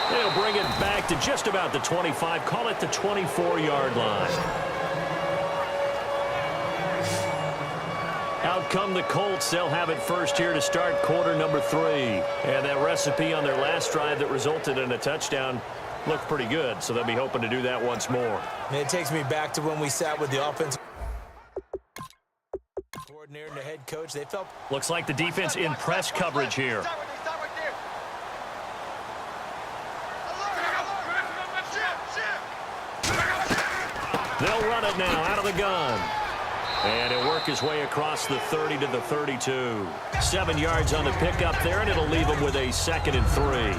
They'll bring it back to just about the 25, call it the 24-yard line. Out come the Colts. They'll have it first here to start quarter number 3. And that recipe on their last drive that resulted in a touchdown looked pretty good, so they'll be hoping to do that once more. And it takes me back to when we sat with the offense coordinator and the head coach. They felt... Looks like the defense in press coverage here. They'll run it now out of the gun. And he'll work his way across the 30 to the 32. 7 yards on the pickup there, and it'll leave him with a 2nd and 3.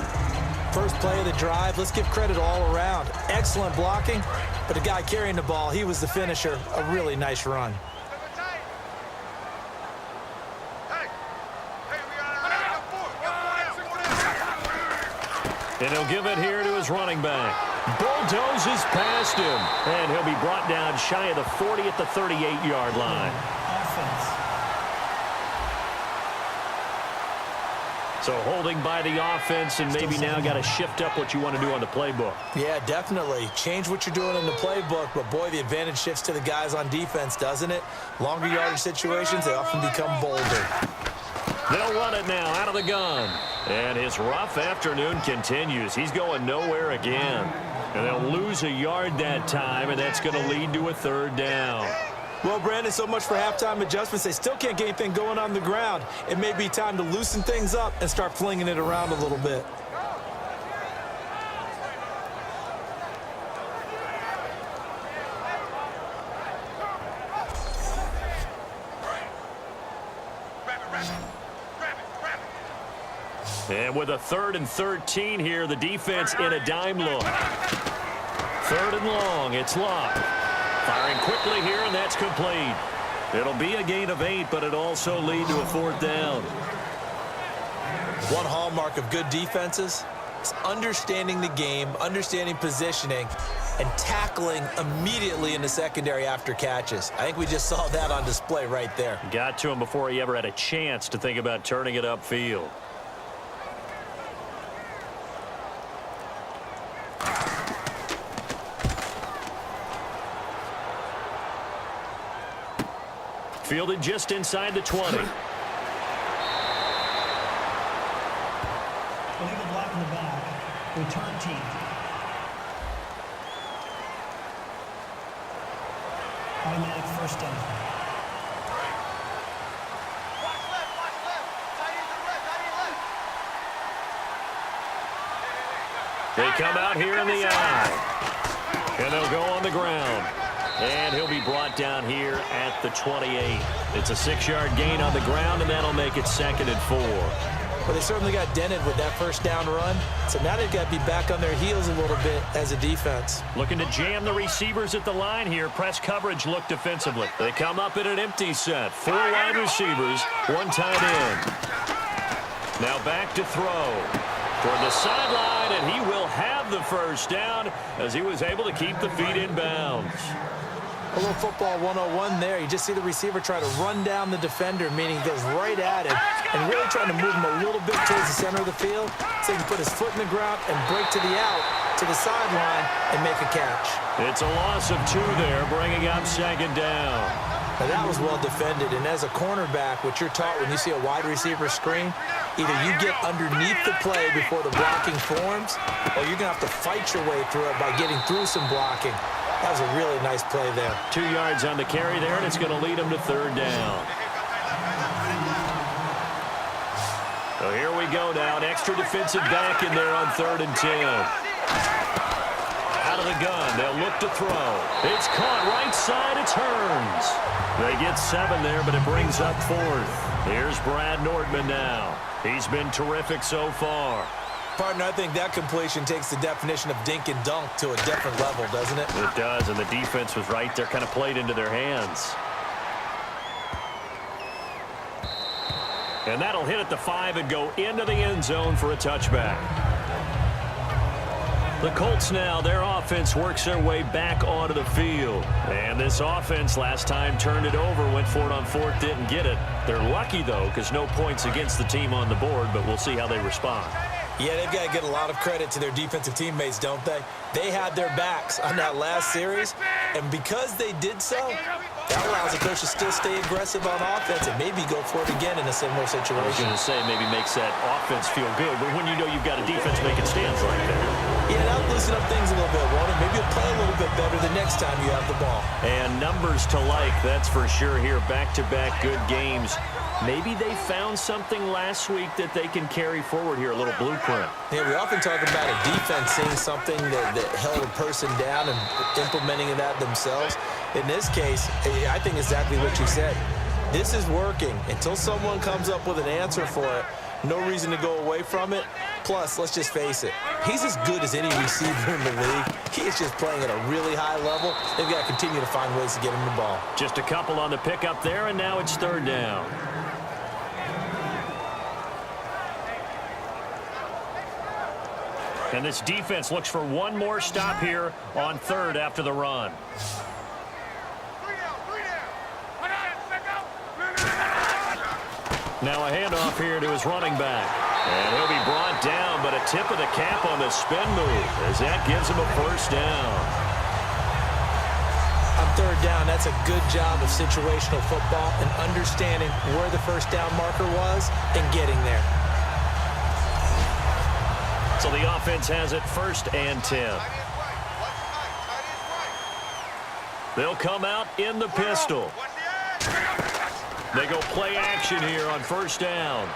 First play of the drive, let's give credit all around. Excellent blocking, but the guy carrying the ball, he was the finisher. A really nice run. And he'll give it here to his running back. Bulldozes past him. And he'll be brought down shy of the 40 at the 38-yard line. So holding by the offense, and maybe now got to shift up what you want to do on the playbook. Yeah, definitely. Change what you're doing in the playbook, but boy, the advantage shifts to the guys on defense, doesn't it? Longer yardage situations, they often become bolder. They'll run it now out of the gun. And his rough afternoon continues. He's going nowhere again. And they'll lose a yard that time, and that's going to lead to a 3rd down. Well, Brandon, so much for halftime adjustments. They still can't get anything going on the ground. It may be time to loosen things up and start flinging it around a little bit. And with a 3rd and 13 here, the defense in a dime look. 3rd and long, it's Locke. Firing quickly here, and that's complete. It'll be a gain of 8, but it'll also lead to a 4th down. One hallmark of good defenses is understanding the game, understanding positioning, and tackling immediately in the secondary after catches. I think we just saw that on display right there. Got to him before he ever had a chance to think about turning it upfield. Fielded just inside the 20. Illegal block in the back. Return team. Automatic 1st down. Watch left. Tight end to left. They come out here in the eye. And they'll go on the ground. And he'll be brought down here at the 28. It's a 6-yard gain on the ground, and that'll make it 2nd and 4. Well, they certainly got dented with that 1st down run. So now they've got to be back on their heels a little bit as a defense. Looking to jam the receivers at the line here. Press coverage look defensively. They come up in an empty set. 4 wide receivers, 1 tight end. Now back to throw. Toward the sideline, and he will have the 1st down as he was able to keep the feet in bounds. A little football 101 there. You just see the receiver try to run down the defender, meaning he goes right at him and really trying to move him a little bit towards the center of the field so he can put his foot in the ground and break to the out, to the sideline, and make a catch. It's a loss of 2 there, bringing up 2nd down. Now that was well defended, and as a cornerback, what you're taught when you see a wide receiver screen, either you get underneath the play before the blocking forms, or you're going to have to fight your way through it by getting through some blocking. That was a really nice play there. 2 yards on the carry there, and it's going to lead him to 3rd down. So here we go now. An extra defensive back in there on 3rd and 10. Out of the gun. They'll look to throw. It's caught right side. It turns. They get 7 there, but it brings up 4th. Here's Brad Nordman now. He's been terrific so far. Partner, I think that completion takes the definition of dink and dunk to a different level, doesn't it? It does, and the defense was right there, kind of played into their hands. And that'll hit at the 5 and go into the end zone for a touchback. The Colts now, their offense works their way back onto the field. And this offense last time turned it over, went for it on 4th, didn't get it. They're lucky, though, because no points against the team on the board, but we'll see how they respond. Yeah, they've got to get a lot of credit to their defensive teammates, don't they? They had their backs on that last series, and because they did so, that allows the coach to still stay aggressive on offense and maybe go for it again in a similar situation. I was going to say maybe makes that offense feel good, but when you know you've got a defense making stands like that. Yeah, that'll loosen up things a little bit, won't it? Maybe you'll play a little bit better the next time you have the ball. And numbers to like, that's for sure here. Back-to-back good games. Maybe they found something last week that they can carry forward here, a little blueprint. Yeah, we often talk about a defense seeing something that held a person down and implementing that themselves. In this case, I think exactly what you said. This is working. Until someone comes up with an answer for it, no reason to go away from it. Plus, let's just face it, he's as good as any receiver in the league. He is just playing at a really high level. They've got to continue to find ways to get him the ball. Just a couple on the pickup there, and now it's third down. And this defense looks for one more stop here on third after the run. Now a handoff here to his running back. And he'll be brought down, but a tip of the cap on the spin move as that gives him a first down. On third down, that's a good job of situational football and understanding where the first down marker was and getting there. So the offense has it first and 10. They'll come out in the pistol. They go play action here on first down.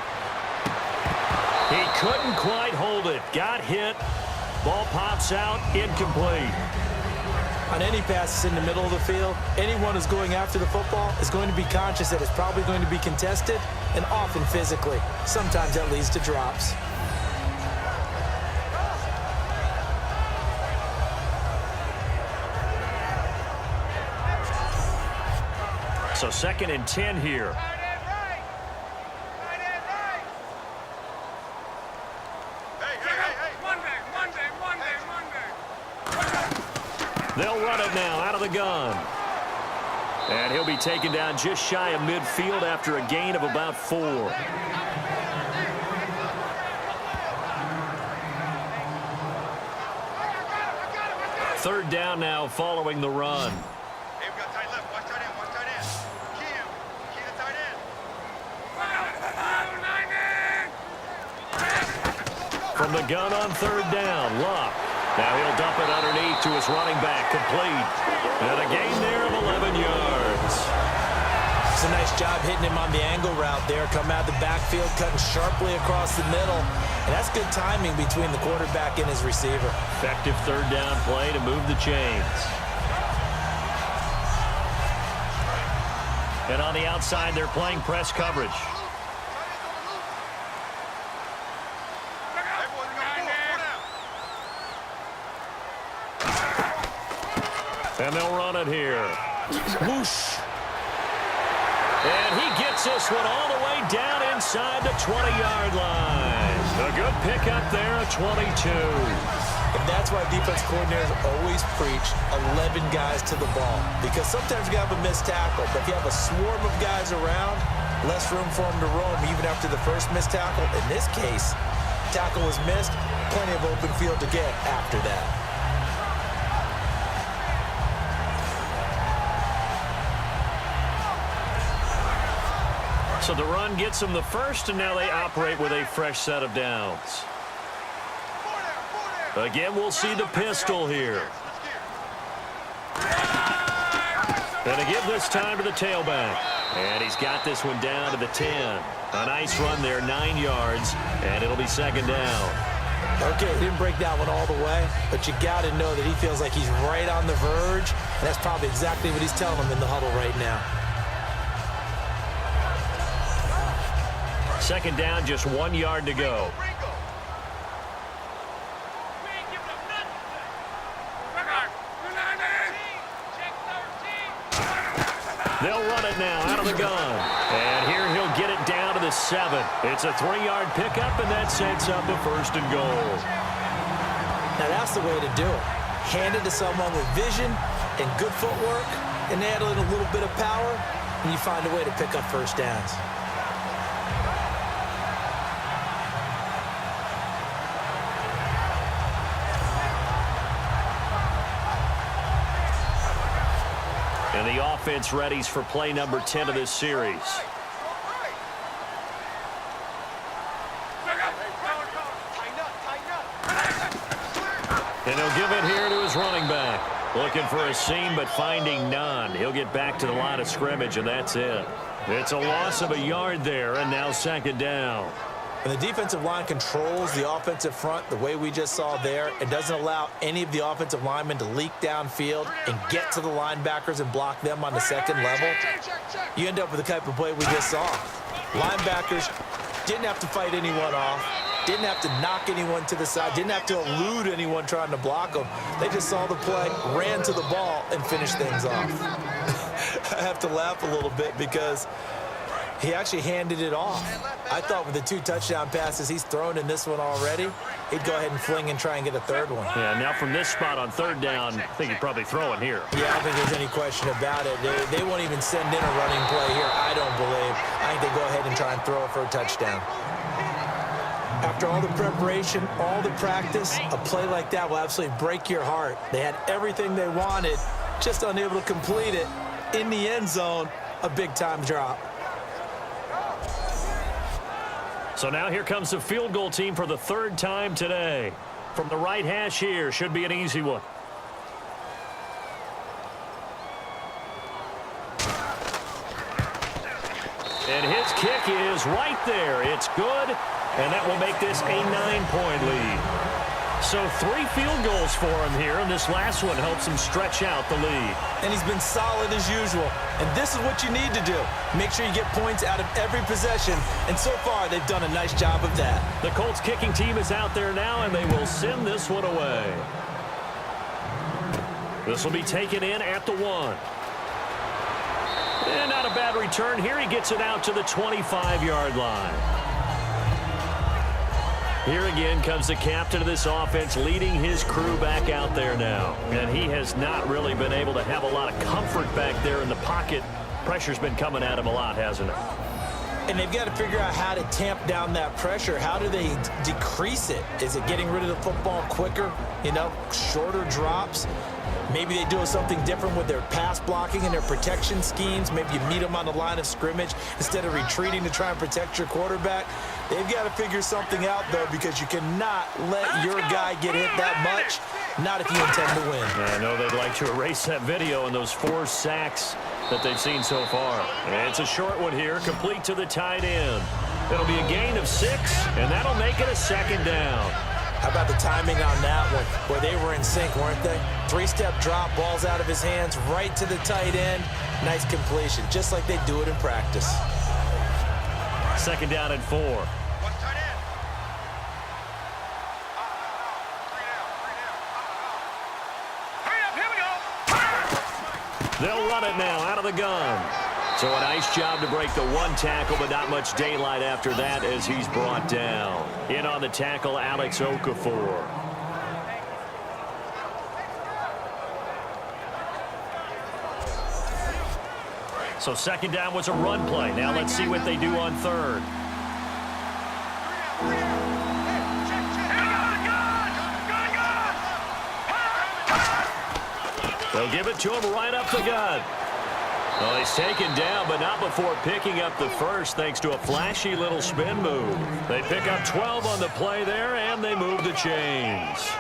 He couldn't quite hold it. Got hit. Ball pops out. Incomplete. On any passes in the middle of the field, anyone who's going after the football is going to be conscious that it's probably going to be contested and often physically. Sometimes that leads to drops. So second and 10 here. They'll run it now out of the gun. And he'll be taken down just shy of midfield after a gain of about 4. Third down now following the run. From the gun on third down, Luck. Now he'll dump it underneath to his running back, complete. And a gain there of 11 yards. It's a nice job hitting him on the angle route there. Come out the backfield, cutting sharply across the middle. And that's good timing between the quarterback and his receiver. Effective third down play to move the chains. And on the outside, they're playing press coverage. And they'll run it here. Whoosh. And he gets this one all the way down inside the 20-yard line. A good pickup there, a 22. And that's why defense coordinators always preach 11 guys to the ball. Because sometimes you have a missed tackle, but if you have a swarm of guys around, less room for them to roam even after the first missed tackle. In this case, tackle was missed, plenty of open field to get after that. So the run gets them the first, and now they operate with a fresh set of downs. Again, we'll see the pistol here. And to give this time to the tailback. And he's got this one down to the 10. A nice run there, 9 yards, and it'll be second down. Okay, he didn't break that one all the way, but you got to know that he feels like he's right on the verge, and that's probably exactly what he's telling them in the huddle right now. Second down, just 1 yard to go. They'll run it now out of the gun. And here he'll get it down to the 7. It's a 3-yard pickup, and that sets up a first and goal. Now that's the way to do it. Hand it to someone with vision and good footwork, and add in a little bit of power, and you find a way to pick up first downs. And the offense readies for play number 10 of this series. And he'll give it here to his running back. Looking for a seam, but finding none. He'll get back to the line of scrimmage, and that's it. It's a loss of a yard there, and now second down. And the defensive line controls the offensive front the way we just saw there. It doesn't allow any of the offensive linemen to leak downfield and get to the linebackers and block them on the second level. You end up with the type of play we just saw. Linebackers didn't have to fight anyone off, didn't have to knock anyone to the side, didn't have to elude anyone trying to block them. They just saw the play, ran to the ball, and finished things off. I have to laugh a little bit because he actually handed it off. I thought with the 2 touchdown passes he's thrown in this one already, he'd go ahead and fling and try and get a third one. Yeah, now from this spot on third down, I think he'd probably throw it here. Yeah, I don't think there's any question about it. They won't even send in a running play here, I don't believe. I think they go ahead and try and throw it for a touchdown. After all the preparation, all the practice, a play like that will absolutely break your heart. They had everything they wanted, just unable to complete it. In the end zone, a big-time drop. So now here comes the field goal team for the 3rd time today. From the right hash here, should be an easy one. And his kick is right there. It's good, and that will make this a 9-point lead. So 3 field goals for him here, and this last one helps him stretch out the lead. And he's been solid as usual. And this is what you need to do. Make sure you get points out of every possession. And so far, they've done a nice job of that. The Colts kicking team is out there now, and they will send this one away. This will be taken in at the 1. And not a bad return here. He gets it out to the 25-yard line. Here again comes the captain of this offense leading his crew back out there now. And he has not really been able to have a lot of comfort back there in the pocket. Pressure's been coming at him a lot, hasn't it? And they've got to figure out how to tamp down that pressure. How do they decrease it? Is it getting rid of the football quicker? You know, shorter drops? Maybe they do something different with their pass blocking and their protection schemes. Maybe you meet them on the line of scrimmage instead of retreating to try and protect your quarterback. They've got to figure something out, though, because you cannot let your guy get hit that much, not if you intend to win. I know they'd like to erase that video and those 4 sacks that they've seen so far. And it's a short one here, complete to the tight end. It'll be a gain of 6, and that'll make it a 2nd down. How about the timing on that one? Boy, they were in sync, weren't they? 3-step drop, balls out of his hands, right to the tight end. Nice completion, just like they do it in practice. 2nd down and 4. They'll run it now out of the gun. So a nice job to break the 1 tackle, but not much daylight after that as he's brought down. In on the tackle, Alex Okafor. So 2nd down was a run play. Now let's see what they do on 3rd. They'll give it to him right up the gut. Well, he's taken down, but not before picking up the first thanks to a flashy little spin move. They pick up 12 on the play there, and they move the chains.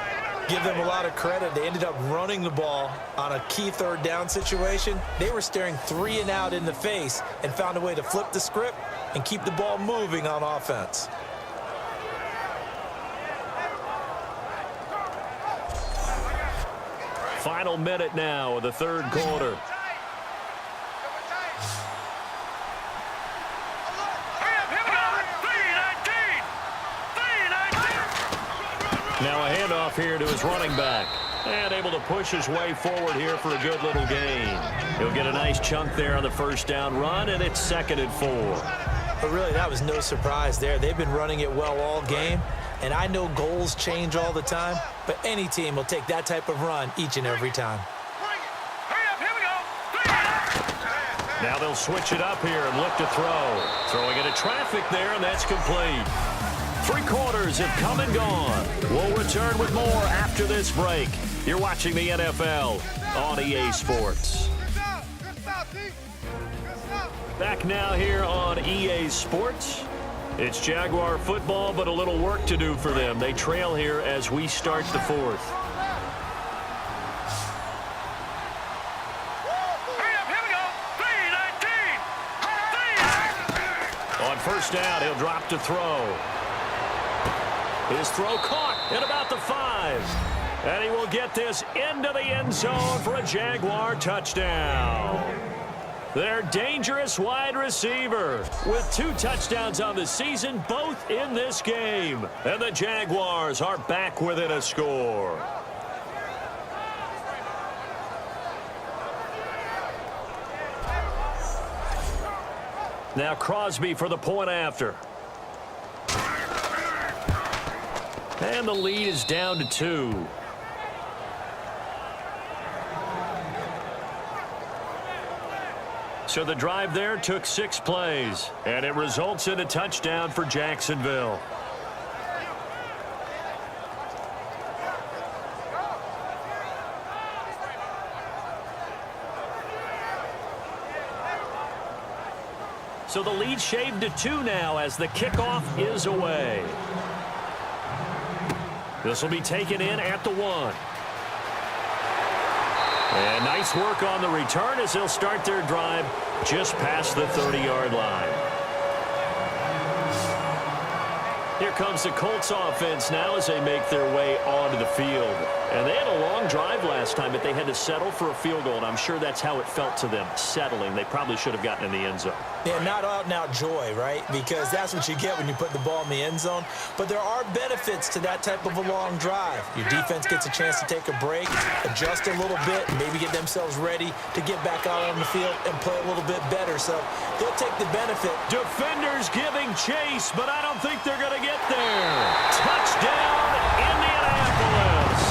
Give them a lot of credit. They ended up running the ball on a key 3rd down situation. They were staring 3 and out in the face and found a way to flip the script and keep the ball moving on offense. Final minute now of the 3rd quarter. Now a handoff here to his running back. And able to push his way forward here for a good little gain. He'll get a nice chunk there on the 1st down run, and it's 2nd and 4. But really, that was no surprise there. They've been running it well all game. And I know goals change all the time, but any team will take that type of run each and every time. Now they'll switch it up here and look to throw. Throwing into traffic there, and that's complete. 3 quarters have come and gone. We'll return with more after this break. You're watching the NFL on EA Sports. Back now here on EA Sports. It's Jaguar football, but a little work to do for them. They trail here as we start the fourth. On first down, he'll drop to throw. His throw caught at about the 5. And he will get this into the end zone for a Jaguar touchdown. Their dangerous wide receiver with 2 touchdowns on the season, both in this game. And the Jaguars are back within a score. Now Crosby for the point after. And the lead is down to 2. So the drive there took 6 plays, and it results in a touchdown for Jacksonville. So the lead shaved to 2 now as the kickoff is away. This will be taken in at the 1. And nice work on the return as they'll start their drive just past the 30-yard line. Here comes the Colts offense now as they make their way onto the field. And they had a long drive last time, but they had to settle for a field goal, and I'm sure that's how it felt to them, settling. They probably should have gotten in the end zone. Yeah, not out-and-out joy, right? Because that's what you get when you put the ball in the end zone. But there are benefits to that type of a long drive. Your defense gets a chance to take a break, adjust a little bit, and maybe get themselves ready to get back out on the field and play a little bit better. So they'll take the benefit. Defenders giving chase, but I don't think they're going to get there. Touchdown, Indianapolis.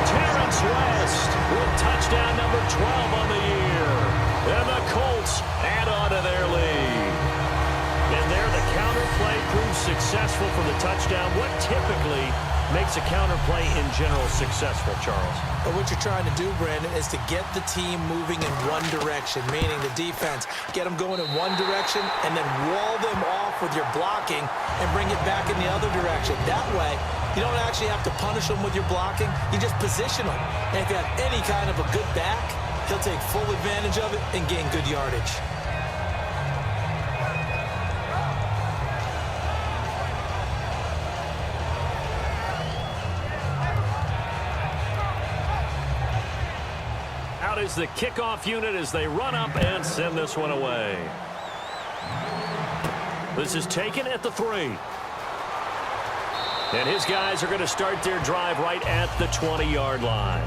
Terrence West with touchdown number 12 on the year. And the Colts add on to their lead. And there the counter play proves successful for the touchdown. What typically makes a counter play in general successful, Charles? But what you're trying to do, Brandon, is to get the team moving in one direction, meaning the defense, get them going in one direction and then wall them off with your blocking and bring it back in the other direction. That way, you don't actually have to punish them with your blocking. You just position them. And if you have any kind of a good back, he'll take full advantage of it and gain good yardage. Out is the kickoff unit as they run up and send this one away. This is taken at the 3. And his guys are going to start their drive right at the 20-yard line.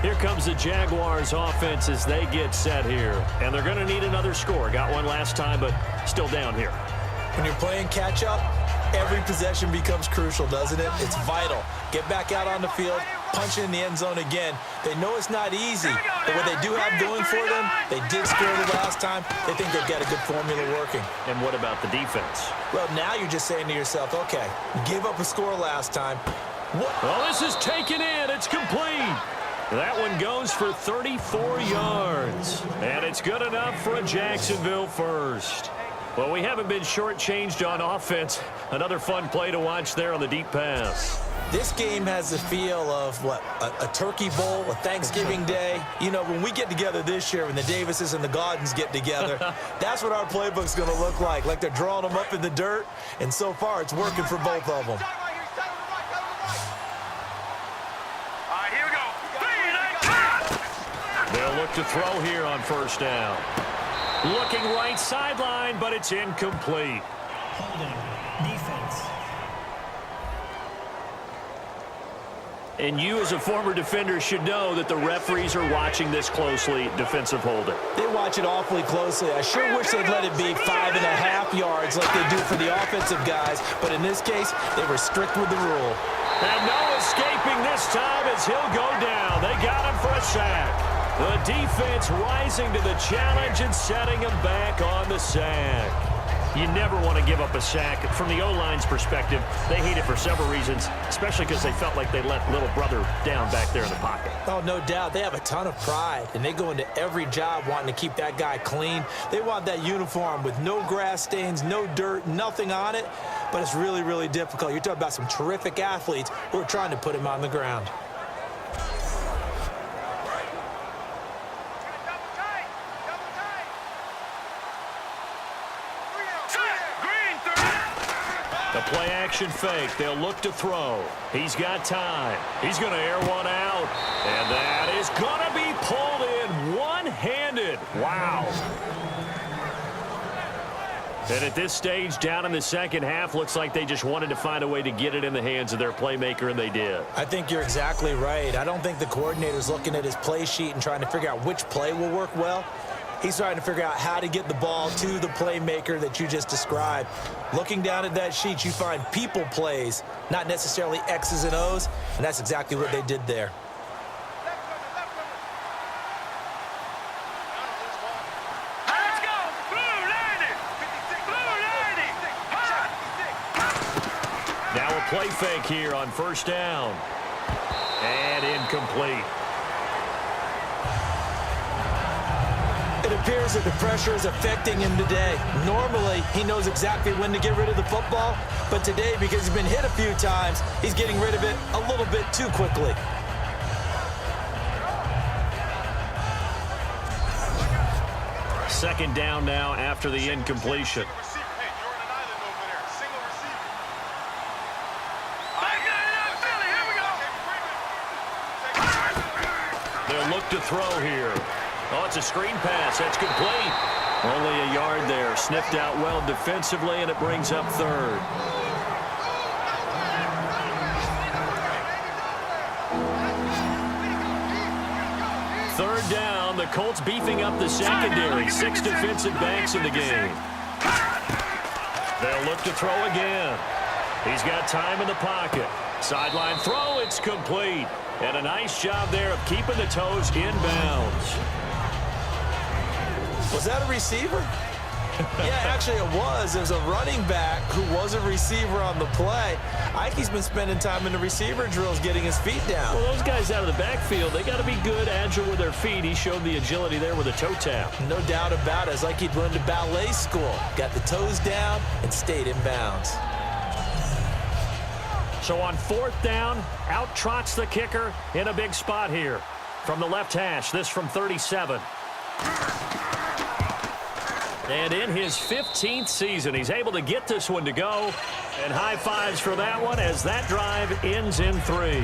Here comes the Jaguars offense as they get set here. And they're going to need another score. Got one last time, but still down here. When you're playing catch-up, every possession becomes crucial, doesn't it? It's vital. Get back out on the field, punch it in the end zone again. They know it's not easy, but what they do have going for them, they did score the last time. They think they've got a good formula working. And what about the defense? Well, now you're just saying to yourself, okay, you gave up a score last time. What? Well, this is taken in. It's complete. That one goes for 34 yards. And it's good enough for a Jacksonville first. Well, we haven't been shortchanged on offense. Another fun play to watch there on the deep pass. This game has the feel of, what, a turkey bowl, a Thanksgiving day. You know, when we get together this year, when the Davises and the Gaudens get together, that's what our playbook's going to look like they're drawing them up in the dirt, and so far it's working for both of them. They'll look to throw here on first down. Looking right sideline, but it's incomplete. Holding. Defense. And you as a former defender should know that the referees are watching this closely, defensive holding. They watch it awfully closely. I sure wish they'd let it be 5.5 yards like they do for the offensive guys, but in this case, they were strict with the rule. And no escaping this time as he'll go down. They got him for a sack. The defense rising to the challenge and setting him back on the sack. You never want to give up a sack. From the O-line's perspective, they hate it for several reasons, especially because they felt like they let little brother down back there in the pocket. Oh, no doubt. They have a ton of pride, and they go into every job wanting to keep that guy clean. They want that uniform with no grass stains, no dirt, nothing on it, but it's really, really difficult. You're talking about some terrific athletes who are trying to put him on the ground. The play-action fake. They'll look to throw. He's got time. He's going to air one out. And that is going to be pulled in one-handed. Wow. And at this stage, down in the second half, looks like they just wanted to find a way to get it in the hands of their playmaker, and they did. I think you're exactly right. I don't think the coordinator's looking at his play sheet and trying to figure out which play will work well. He's trying to figure out how to get the ball to the playmaker that you just described. Looking down at that sheet, you find people plays, not necessarily X's and O's, and that's exactly what they did there. Let's go! Blue landing! Blue landing! Now a play fake here on first down. And incomplete. It appears that the pressure is affecting him today. Normally, he knows exactly when to get rid of the football, but today, because he's been hit a few times, he's getting rid of it a little bit too quickly. Second down now after the incompletion. They'll look to throw here. Oh, it's a screen pass. That's complete. Only a yard there. Sniffed out well defensively, and it brings up third. Third down. The Colts beefing up the secondary. 6 defensive backs in the game. They'll look to throw again. He's got time in the pocket. Sideline throw. It's complete. And a nice job there of keeping the toes in bounds. Was that a receiver? Yeah, actually it was. There's a running back who was a receiver on the play. Ike's been spending time in the receiver drills getting his feet down. Well, those guys out of the backfield, they got to be good, agile with their feet. He showed the agility there with a toe tap. No doubt about it. It's like he'd run to ballet school. Got the toes down and stayed in bounds. So on fourth down, out trots the kicker in a big spot here. From the left hash, this from 37. And in his 15th season, he's able to get this one to go. And high fives for that one as that drive ends in 3.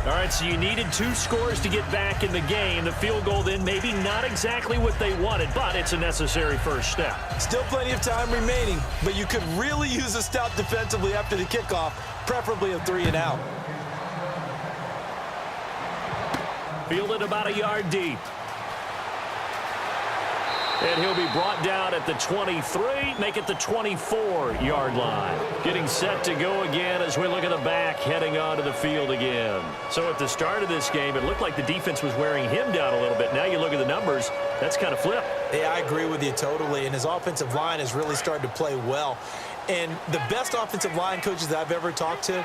All right, so you needed 2 scores to get back in the game. The field goal then maybe not exactly what they wanted, but it's a necessary first step. Still plenty of time remaining, but you could really use a stop defensively after the kickoff, preferably a 3 and out. Fielded about a yard deep. And he'll be brought down at the 23, make it the 24-yard line. Getting set to go again as we look at the back heading onto the field again. So at the start of this game, it looked like the defense was wearing him down a little bit. Now you look at the numbers, that's kind of flipped. Yeah, I agree with you totally, and his offensive line has really started to play well. And the best offensive line coaches that I've ever talked to,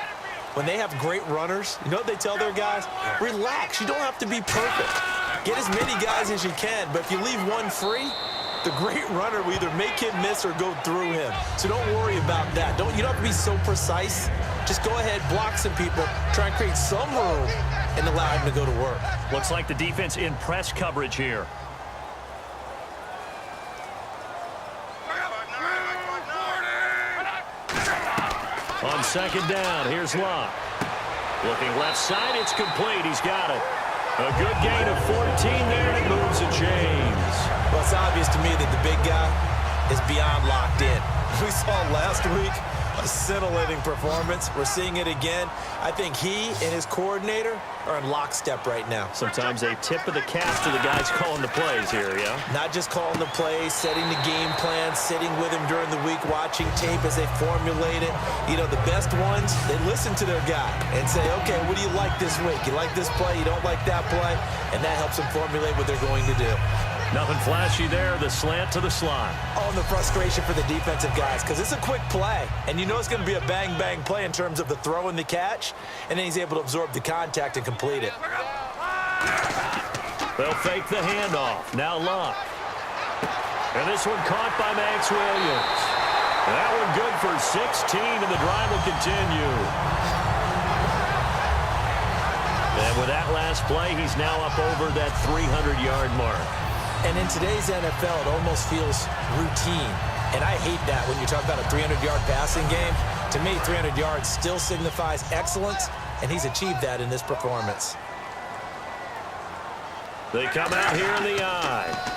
when they have great runners, you know what they tell their guys? Relax, you don't have to be perfect. Get as many guys as you can, but if you leave one free, the great runner will either make him miss or go through him. So don't worry about that. You don't have to be so precise. Just go ahead, block some people, try and create some room, and allow him to go to work. Looks like the defense in press coverage here. On second down, here's Locke. Looking left side, it's complete. He's got it. A good gain of 14 there, and it moves the chains. Well, it's obvious to me that the big guy is beyond locked in. We saw last week a scintillating performance. We're seeing it again. I think he and his coordinator are in lockstep right now. Sometimes a tip of the cap to the guys calling the plays here, yeah? Not just calling the plays, setting the game plan, sitting with him during the week, watching tape as they formulate it. You know, the best ones, they listen to their guy and say, okay, what do you like this week? You like this play? You don't like that play? And that helps them formulate what they're going to do. Nothing flashy there. The slant to the slot. Oh, and the frustration for the defensive guys, because it's a quick play, and you know it's going to be a bang-bang play in terms of the throw and the catch, and then he's able to absorb the contact and complete it. They'll fake the handoff. Now Luck. And this one caught by Max Williams. That one good for 16, and the drive will continue. And with that last play, he's now up over that 300-yard mark. And in today's NFL, it almost feels routine. And I hate that when you talk about a 300-yard passing game. To me, 300 yards still signifies excellence, and he's achieved that in this performance. They come out here in the eye.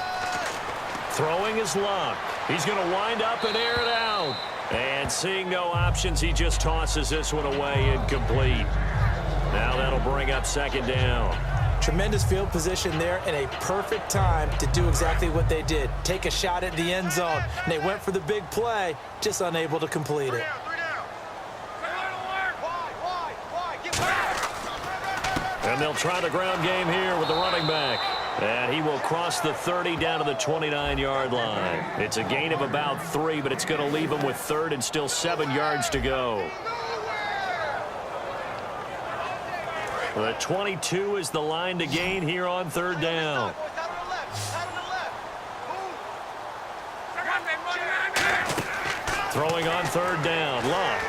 Throwing his Luck. He's going to wind up and air it out. And seeing no options, he just tosses this one away incomplete. Now that'll bring up second down. Tremendous field position there and a perfect time to do exactly what they did. Take a shot at the end zone. And they went for the big play, just unable to complete it. And they'll try the ground game here with the running back. And he will cross the 30 down to the 29-yard line. It's a gain of about 3, but it's going to leave him with third and still 7 yards to go. The 22 is the line to gain here on third down. Throwing on third down, Luck.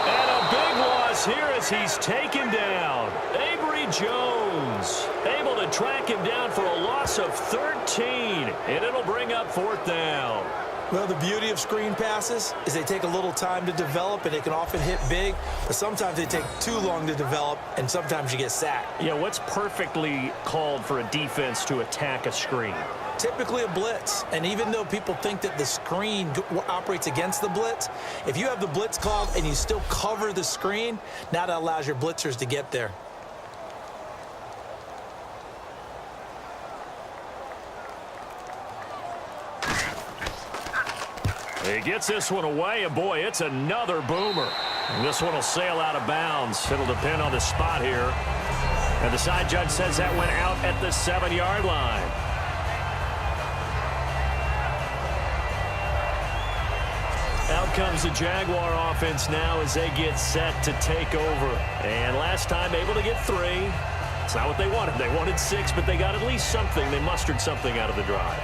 And a big loss here as he's taken down. Avery Jones able to track him down for a loss of 13, and it'll bring up fourth down. Well, the beauty of screen passes is they take a little time to develop, and they can often hit big, but sometimes they take too long to develop, and sometimes you get sacked. Yeah, what's perfectly called for a defense to attack a screen? Typically a blitz, and even though people think that the screen operates against the blitz, if you have the blitz called and you still cover the screen, now that allows your blitzers to get there. He gets this one away, and boy, it's another boomer. And this one will sail out of bounds. It'll depend on the spot here. And the side judge says that went out at the 7-yard line. Out comes the Jaguar offense now as they get set to take over. And last time able to get 3. It's not what they wanted. They wanted 6, but they got at least something. They mustered something out of the drive.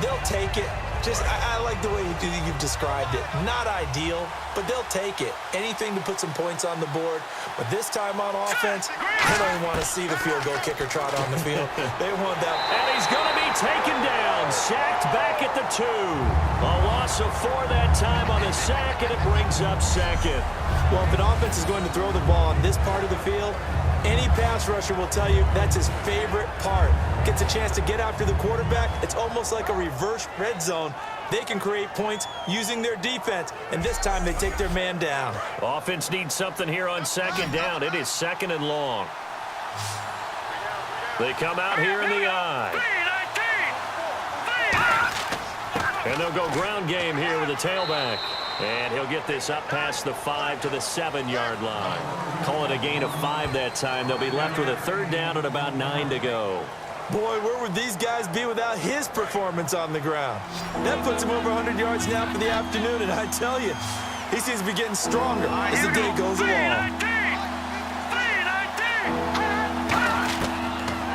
They'll take it. I like the way you've described it. Not ideal, but they'll take it. Anything to put some points on the board. But this time on offense, they don't want to see the field goal kicker trot on the field. They want that. And he's going to be taken down. Sacked back at the 2. A loss of 4 that time on the sack, and it brings up second. Well, if an offense is going to throw the ball on this part of the field, any pass rusher will tell you that's his favorite part. Gets a chance to get after the quarterback. It's almost like a reverse red zone. They can create points using their defense, and this time they take their man down. Offense needs something here on second down. It is second and long. They come out here in the eye. And they'll go ground game here with the tailback. And he'll get this up past the 5 to the 7-yard line. Call it a gain of 5 that time. They'll be left with a third down and about 9 to go. Boy, where would these guys be without his performance on the ground? That puts him over 100 yards now for the afternoon, and I tell you, he seems to be getting stronger as the day goes along.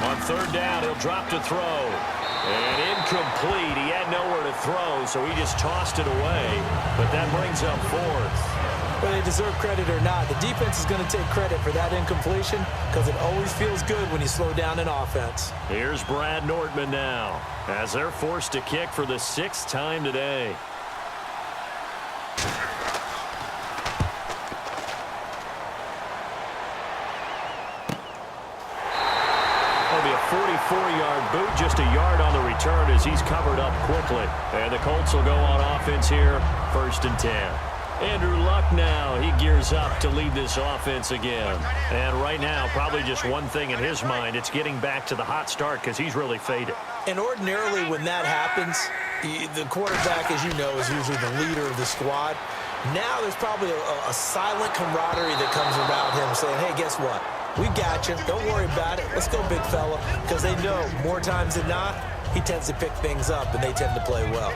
On third down, he'll drop to throw. And incomplete. He had nowhere to throw, so he just tossed it away. But that brings up fourth. Whether they deserve credit or not, the defense is going to take credit for that incompletion because it always feels good when you slow down an offense. Here's Brad Nordman now as they're forced to kick for the 6th time today. That'll be a 44-yard boot, just a yard on the return as he's covered up quickly. And the Colts will go on offense here, 1st and 10. Andrew Luck now, he gears up to lead this offense again. And right now, probably just one thing in his mind, it's getting back to the hot start because he's really faded. And ordinarily when that happens, the quarterback, as you know, is usually the leader of the squad. Now there's probably a silent camaraderie that comes around him saying, hey, guess what? We got you. Don't worry about it. Let's go, big fella. Because they know more times than not, he tends to pick things up, and they tend to play well.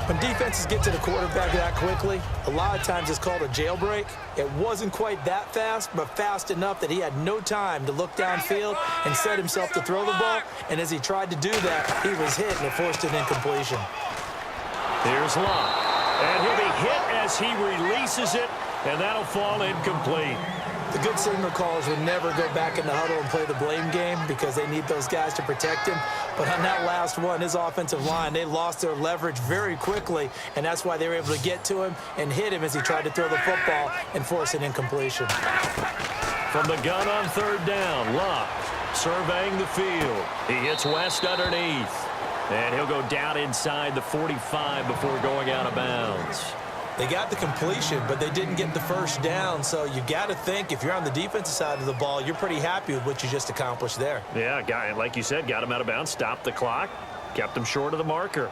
When defenses get to the quarterback that quickly, a lot of times it's called a jailbreak. It wasn't quite that fast, but fast enough that he had no time to look downfield and set himself to throw the ball. And as he tried to do that, he was hit and it forced an incompletion. Here's Locke. And he'll be hit as he releases it, and that'll fall incomplete. The good signal callers would never go back in the huddle and play the blame game because they need those guys to protect him. But on that last one, his offensive line, they lost their leverage very quickly, and that's why they were able to get to him and hit him as he tried to throw the football and force an incompletion. From the gun on third down, Locke surveying the field. He hits West underneath, and he'll go down inside the 45 before going out of bounds. They got the completion, but they didn't get the first down, so you got to think if you're on the defensive side of the ball, you're pretty happy with what you just accomplished there. Yeah, like you said, got him out of bounds, stopped the clock, kept him short of the marker.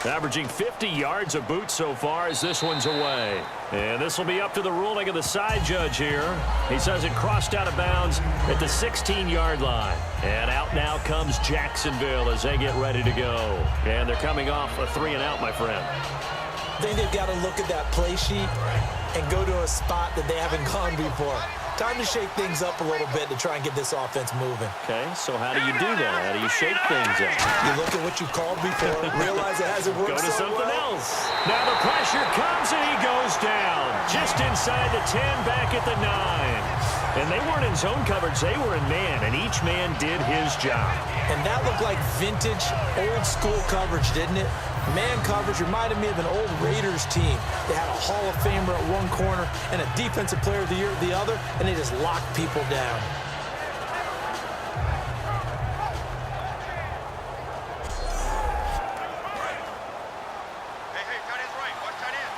Averaging 50 yards a boot so far as this one's away. And this will be up to the ruling of the side judge here. He says it crossed out of bounds at the 16-yard line. And out now comes Jacksonville as they get ready to go. And they're coming off a 3-and-out, my friend. I think they've got to look at that play sheet and go to a spot that they haven't gone before. Time to shake things up a little bit to try and get this offense moving. Okay, so how do you do that? How do you shake things up? You look at what you called before, realize it hasn't worked Go to so something well. else. Now the pressure comes and he goes down. Just inside the 10, back at the 9. And they weren't in zone coverage, they were in man, and each man did his job. And that looked like vintage, old-school coverage, didn't it? Man coverage reminded me of an old Raiders team. They had a Hall of Famer at one corner and a Defensive Player of the Year at the other, and they just locked people down. Hey, tight end's right. Watch tight end.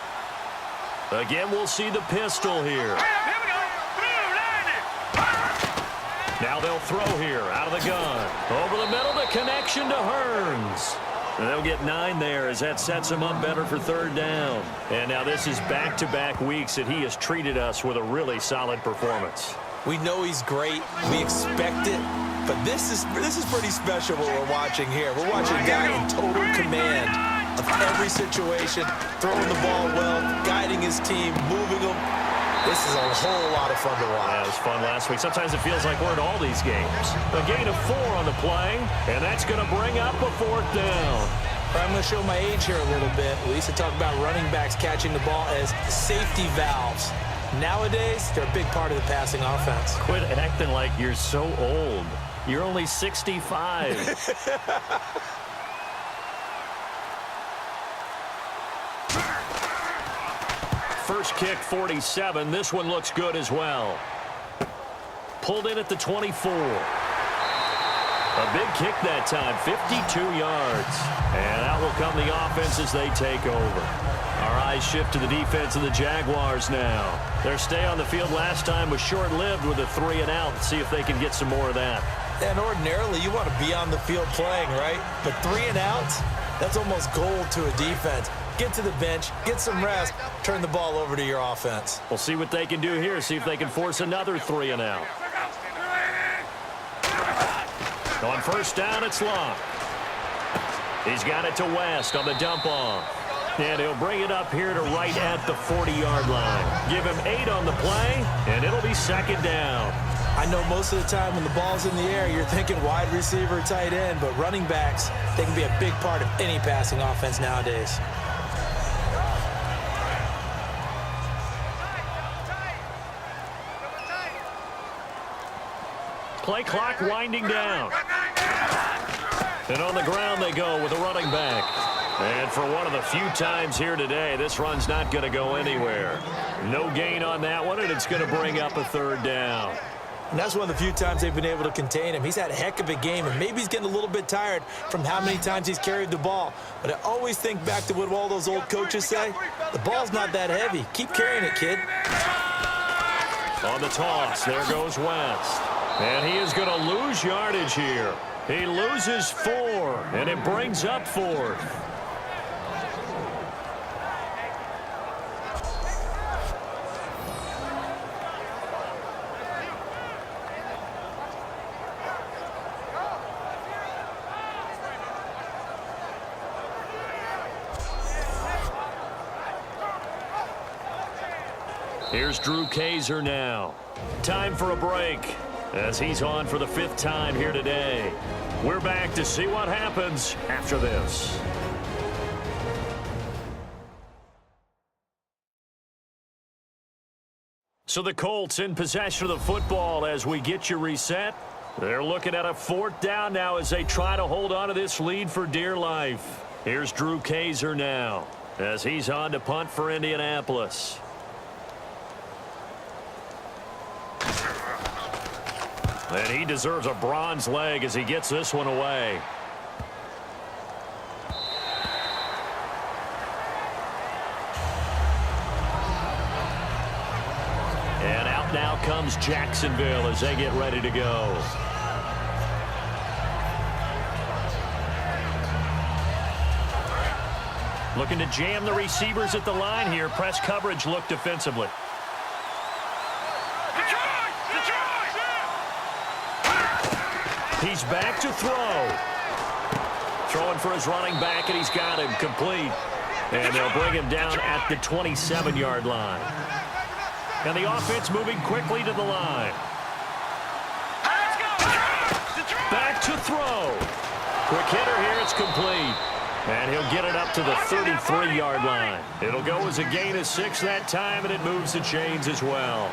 Again, we'll see the pistol here. Here we go. Now they'll throw here out of the gun. Over the middle, the connection to Hearns. And they'll get 9 there as that sets him up better for third down. And now this is back-to-back weeks that he has treated us with a really solid performance. We know he's great. We expect it. But this is pretty special what we're watching here. We're watching a guy in total command of every situation, throwing the ball well, guiding his team, moving them. This is a whole lot of fun to watch. Yeah, it was fun last week. Sometimes it feels like we're in all these games. A gain of 4 on the play, and that's going to bring up a 4th down. I'm going to show my age here a little bit. We used to talk about running backs catching the ball as safety valves. Nowadays, they're a big part of the passing offense. Quit acting like you're so old. You're only 65. First kick, 47. This one looks good as well. Pulled in at the 24. A big kick that time, 52 yards. And out will come the offense as they take over. Our eyes shift to the defense of the Jaguars now. Their stay on the field last time was short-lived with a 3-and-out. Let's see if they can get some more of that. And ordinarily, you want to be on the field playing, right? But 3-and-outs, that's almost gold to a defense. Get to the bench, get some rest, turn the ball over to your offense. We'll see what they can do here, see if they can force another 3-and-out. On first down, it's Locke. He's got it to West on the dump-off. And he'll bring it up here to right at the 40-yard line. Give him 8 on the play, and it'll be second down. I know most of the time when the ball's in the air, you're thinking wide receiver, tight end, but running backs, they can be a big part of any passing offense nowadays. Play clock winding down. And on the ground they go with a running back. And for one of the few times here today, this run's not going to go anywhere. No gain on that one, and it's going to bring up a third down. And that's one of the few times they've been able to contain him. He's had a heck of a game, and maybe he's getting a little bit tired from how many times he's carried the ball. But I always think back to what all those old coaches say. The ball's not that heavy. Keep carrying it, kid. On the toss, there goes West. And he is going to lose yardage here. He loses 4, and it brings up 4th. Here's Drew Kaiser now. Time for a break as he's on for the 5th time here today. We're back to see what happens after this. So the Colts in possession of the football as we get you reset. They're looking at a 4th down now as they try to hold on to this lead for dear life. Here's Drew Kaiser now as he's on to punt for Indianapolis. And he deserves a bronze leg as he gets this one away. And out now comes Jacksonville as they get ready to go. Looking to jam the receivers at the line here. Press coverage look defensively. He's back to throw. Throwing for his running back, and he's got him complete. And they'll bring him down at the 27-yard line. And the offense moving quickly to the line. Back to throw. Quick hitter here, it's complete. And he'll get it up to the 33-yard line. It'll go as a gain of 6 that time, and it moves the chains as well.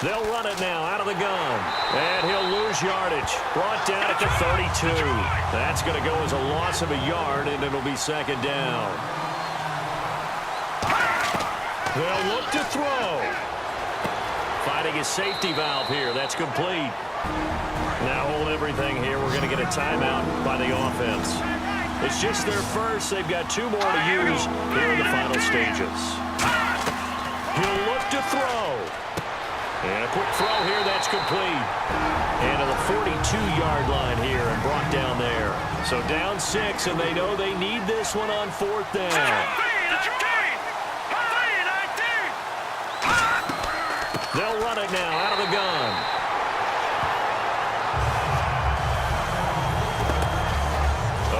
They'll run it now out of the gun. And he'll lose yardage. Brought down at the 32. That's going to go as a loss of a yard, and it'll be 2nd down. They'll look to throw. Finding his safety valve here. That's complete. Now hold everything here. We're going to get a timeout by the offense. It's just their first. They've got 2 more to use here in the final stages. He'll look to throw. And a quick throw here, that's complete. And to the 42-yard line here and brought down there. So down 6, and they know they need this one on 4th down. They'll run it now out of the gun.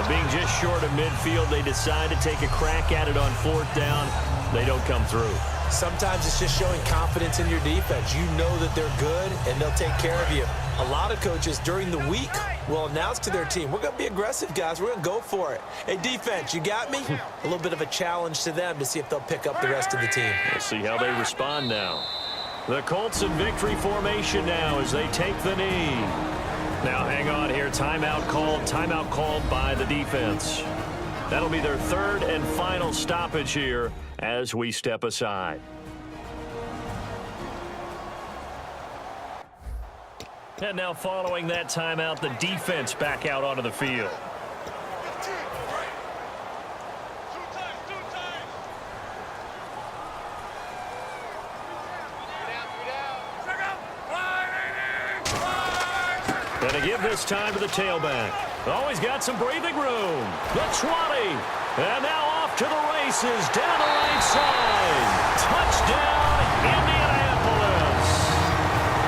Being just short of midfield, they decide to take a crack at it on 4th down. They don't come through. Sometimes it's just showing confidence in your defense. You know that they're good, and they'll take care of you. A lot of coaches during the week will announce to their team, we're going to be aggressive, guys. We're going to go for it. Hey, defense, you got me? A little bit of a challenge to them to see if they'll pick up the rest of the team. We'll see how they respond now. The Colts in victory formation now as they take the knee. Now hang on here. Timeout called by the defense. That'll be their 3rd and final stoppage here as we step aside. And now following that timeout, the defense back out onto the field. And to give this time to the tailback. Oh, he's got some breathing room. The 20. And now off to the races down the right side. Touchdown, Indianapolis.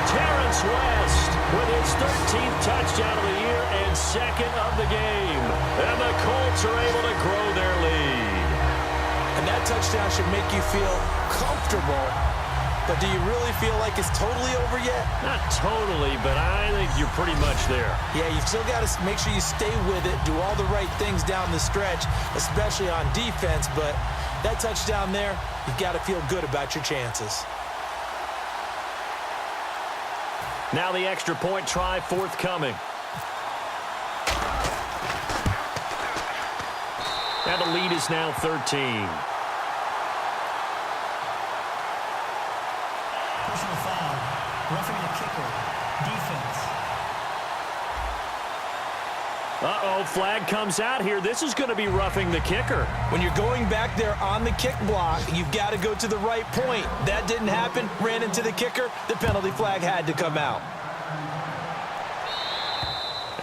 Terrence West with his 13th touchdown of the year and 2nd of the game. And the Colts are able to grow their lead. And that touchdown should make you feel comfortable. But do you really feel like it's totally over yet? Not totally, but I think you're pretty much there. Yeah, you've still got to make sure you stay with it, do all the right things down the stretch, especially on defense. But that touchdown there, you've got to feel good about your chances. Now the extra point try forthcoming. And the lead is now 13. Personal foul. Roughing the kicker. Defense. Uh-oh, flag comes out here. This is going to be roughing the kicker. When you're going back there on the kick block, you've got to go to the right point. That didn't happen. Ran into the kicker. The penalty flag had to come out.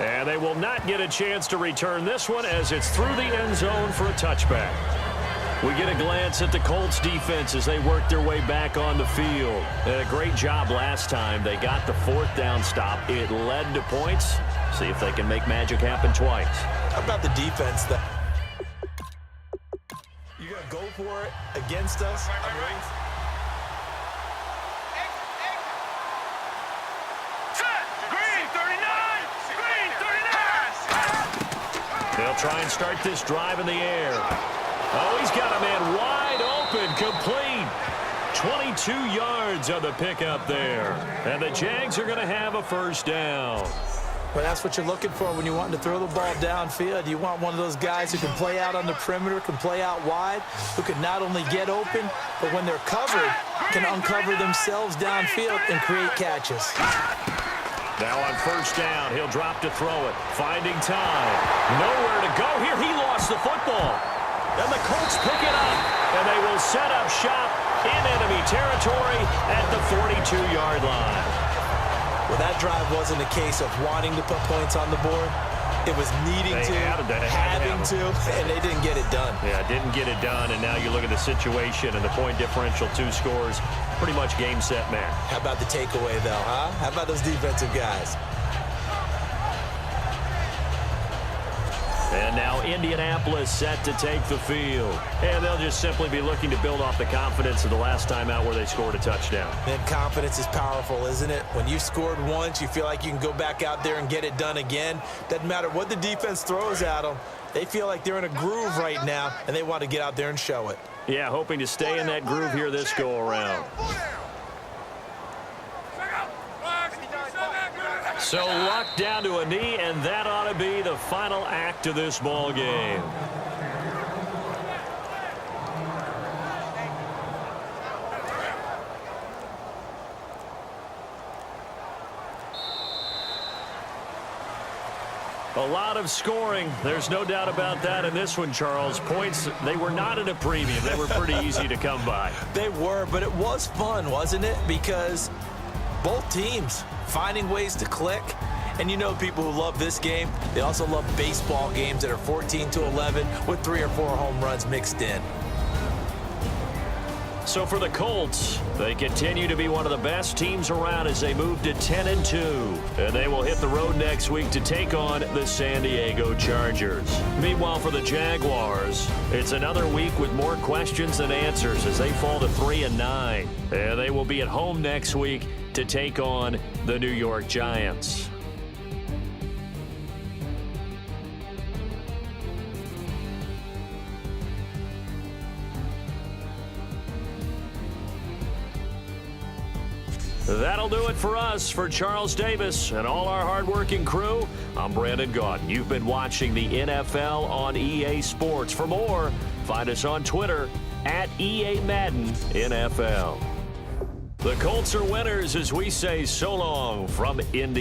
And they will not get a chance to return this one as it's through the end zone for a touchback. We get a glance at the Colts defense as they work their way back on the field. A great job last time. They got the 4th down stop. It led to points. See if they can make magic happen twice. How about the defense? You got go for it against us. They'll try and start this drive in the air. Oh, he's got a man wide open, complete. 22 yards on the pickup there. And the Jags are going to have a first down. Well, that's what you're looking for when you want to throw the ball downfield. You want one of those guys who can play out on the perimeter, can play out wide, who can not only get open, but when they're covered, can uncover themselves downfield and create catches. Now on first down, he'll drop to throw it. Finding time. Nowhere to go here. He lost the football. And the Colts pick it up, and they will set up shop in enemy territory at the 42-yard line. Well, that drive wasn't a case of wanting to put points on the board. It was needing to, having to, and they didn't get it done. Yeah, didn't get it done, and now you look at the situation and the point differential, 2 scores, pretty much game, set, match. How about the takeaway, though, huh? How about those defensive guys? And now Indianapolis set to take the field. And they'll just simply be looking to build off the confidence of the last time out where they scored a touchdown. And confidence is powerful, isn't it? When you scored once, you feel like you can go back out there and get it done again. Doesn't matter what the defense throws at them. They feel like they're in a groove right now, and they want to get out there and show it. Yeah, hoping to stay in that groove here this go-around. So Luck down to a knee, and that ought to be the final act of this ball game. A lot of scoring. There's no doubt about that in this one, Charles. Points, they were not at a premium. They were pretty easy to come by. They were, but it was fun, wasn't it? Because both teams finding ways to click. And you know people who love this game, they also love baseball games that are 14-11 with 3 or 4 home runs mixed in. So for the Colts, they continue to be one of the best teams around as they move to 10-2. And they will hit the road next week to take on the San Diego Chargers. Meanwhile, for the Jaguars, it's another week with more questions than answers as they fall to 3-9. And they will be at home next week to take on the New York Giants. That'll do it for us. For Charles Davis and all our hardworking crew, I'm Brandon Gaudin. You've been watching the NFL on EA Sports. For more, find us on Twitter at EA Madden NFL. The Colts are winners as we say so long from Indianapolis.